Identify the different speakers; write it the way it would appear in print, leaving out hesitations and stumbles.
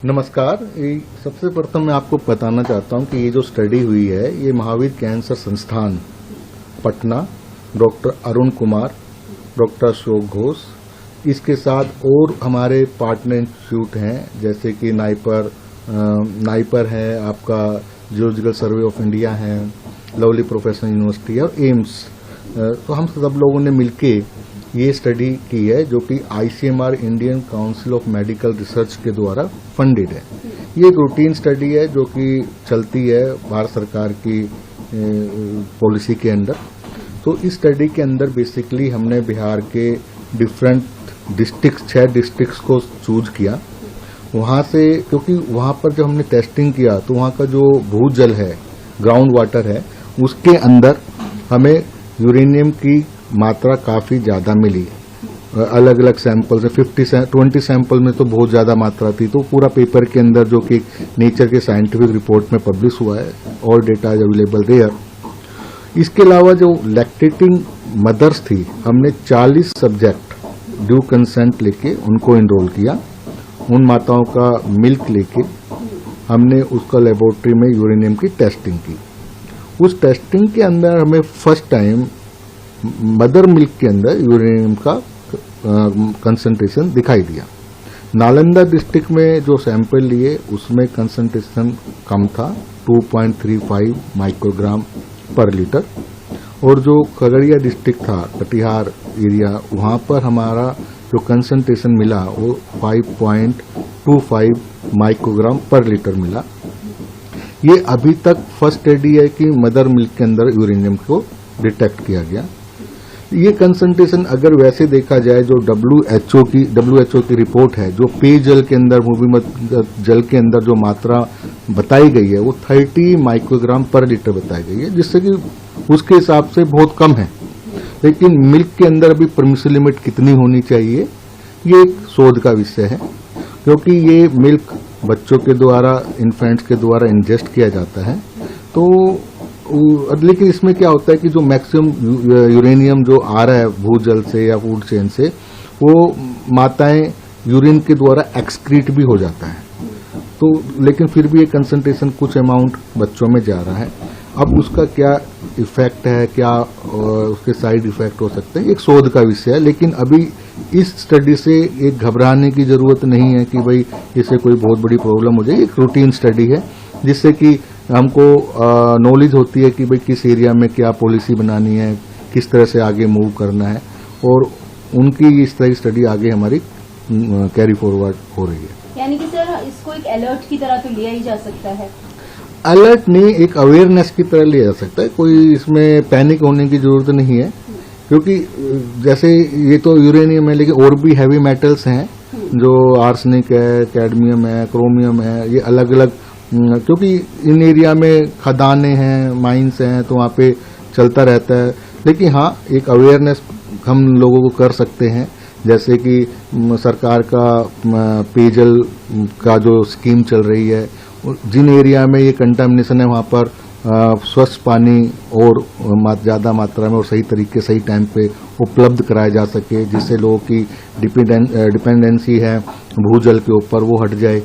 Speaker 1: नमस्कार। सबसे प्रथम मैं आपको बताना चाहता हूं कि ये जो स्टडी हुई है ये महावीर कैंसर संस्थान पटना, डॉक्टर अरुण कुमार, डॉक्टर अशोक घोष, इसके साथ और हमारे पार्टनर इंस्टीट्यूट हैं जैसे कि नाइपर है, आपका जियोलॉजिकल सर्वे ऑफ इंडिया है, लवली प्रोफेशनल यूनिवर्सिटी है और एम्स। तो हम सब लोगों ने मिलके ये स्टडी की है जो कि ICMR Indian council of medical research के द्वारा फंडेड है। ये एक रूटीन स्टडी है जो कि चलती है भारत सरकार की पॉलिसी के अंदर। तो इस स्टडी के अंदर बेसिकली हमने बिहार के डिफरेंट डिस्ट्रिक्ट 6 डिस्ट्रिक्ट्स को चूज किया। वहाँ से क्योंकि वहाँ पर जब हमने टेस्टिंग किया तो वहाँ का जो भूजल है, ग्राउंड वाटर है, उसके अंदर हमें यूरेनियम की मात्रा काफी ज्यादा मिली। अलग अलग सैंपल से 20 सैंपल में तो बहुत ज्यादा मात्रा थी। तो पूरा पेपर के अंदर जो कि नेचर के साइंटिफिक रिपोर्ट में पब्लिश हुआ है, all data is available there. इसके अलावा जो लैक्टेटिंग मदर्स थी, हमने 40 सब्जेक्ट ड्यू कंसेंट लेके उनको एनरोल किया। उन माताओं का मिल्क लेके हमने उसका लेबोरेटरी में यूरेनियम की टेस्टिंग की। उस टेस्टिंग के अंदर हमें फर्स्ट टाइम मदर मिल्क के अंदर यूरेनियम का कंसंट्रेशन दिखाई दिया। नालंदा डिस्ट्रिक्ट में जो सैंपल लिए उसमें कंसंट्रेशन कम था, 2.35 माइक्रोग्राम पर लीटर। और जो खगड़िया डिस्ट्रिक्ट था, कटिहार एरिया, वहां पर हमारा जो कंसंट्रेशन मिला वो 5.25 माइक्रोग्राम पर लीटर मिला। ये अभी तक फर्स्ट स्टडी है कि मदर मिल्क के अंदर यूरेनियम को डिटेक्ट किया गया। ये कंसंट्रेशन अगर वैसे देखा जाए जो WHO की रिपोर्ट है, जो पेयजल के अंदर, भूमिगत जल के अंदर जो मात्रा बताई गई है वो 30 माइक्रोग्राम पर लीटर बताई गई है, जिससे कि उसके हिसाब से बहुत कम है। लेकिन मिल्क के अंदर अभी परमिशन लिमिट कितनी होनी चाहिए, ये एक शोध का विषय है, क्योंकि ये मिल्क बच्चों के द्वारा, इन्फेंट्स के द्वारा इंजेस्ट किया जाता है। तो लेकिन इसमें क्या होता है कि जो मैक्सिमम यूरेनियम जो आ रहा है भूजल से या फूड चेन से, वो माताएं यूरिन के द्वारा एक्सक्रीट भी हो जाता है। तो लेकिन फिर भी ये कंसंट्रेशन कुछ अमाउंट बच्चों में जा रहा है। अब उसका क्या इफेक्ट है, क्या उसके साइड इफेक्ट हो सकते हैं, एक शोध का विषय है। लेकिन अभी इस स्टडी से एक घबराने की जरूरत नहीं है कि भाई इससे कोई बहुत बड़ी प्रॉब्लम हो जाए। एक रूटीन स्टडी है जिससे कि हमको नॉलेज होती है कि भाई किस एरिया में क्या पॉलिसी बनानी है, किस तरह से आगे मूव करना है, और उनकी इस तरह की स्टडी आगे हमारी कैरी फॉरवर्ड हो रही है।
Speaker 2: यानी कि सर इसको एक अलर्ट की तरह तो लिया ही जा सकता है।
Speaker 1: अलर्ट नहीं, एक अवेयरनेस की तरह लिया जा सकता है। कोई इसमें पैनिक होने की जरूरत नहीं है, क्योंकि जैसे ये तो यूरेनियम है, लेकिन और भी हैवी मेटल्स हैं जो आर्सेनिक है, कैडमियम है, क्रोमियम है, ये अलग अलग, क्योंकि इन एरिया में खदानें हैं, माइंस हैं, तो वहाँ पे चलता रहता है। लेकिन हाँ, एक अवेयरनेस हम लोगों को कर सकते हैं, जैसे कि सरकार का पेयजल का जो स्कीम चल रही है, जिन एरिया में ये कंटामिनेशन है वहाँ पर स्वच्छ पानी और ज्यादा मात्रा में और सही तरीके, सही टाइम पे उपलब्ध कराया जा सके, जिससे लोगों की डिपेंडेंसी है भूजल के ऊपर वो हट जाए।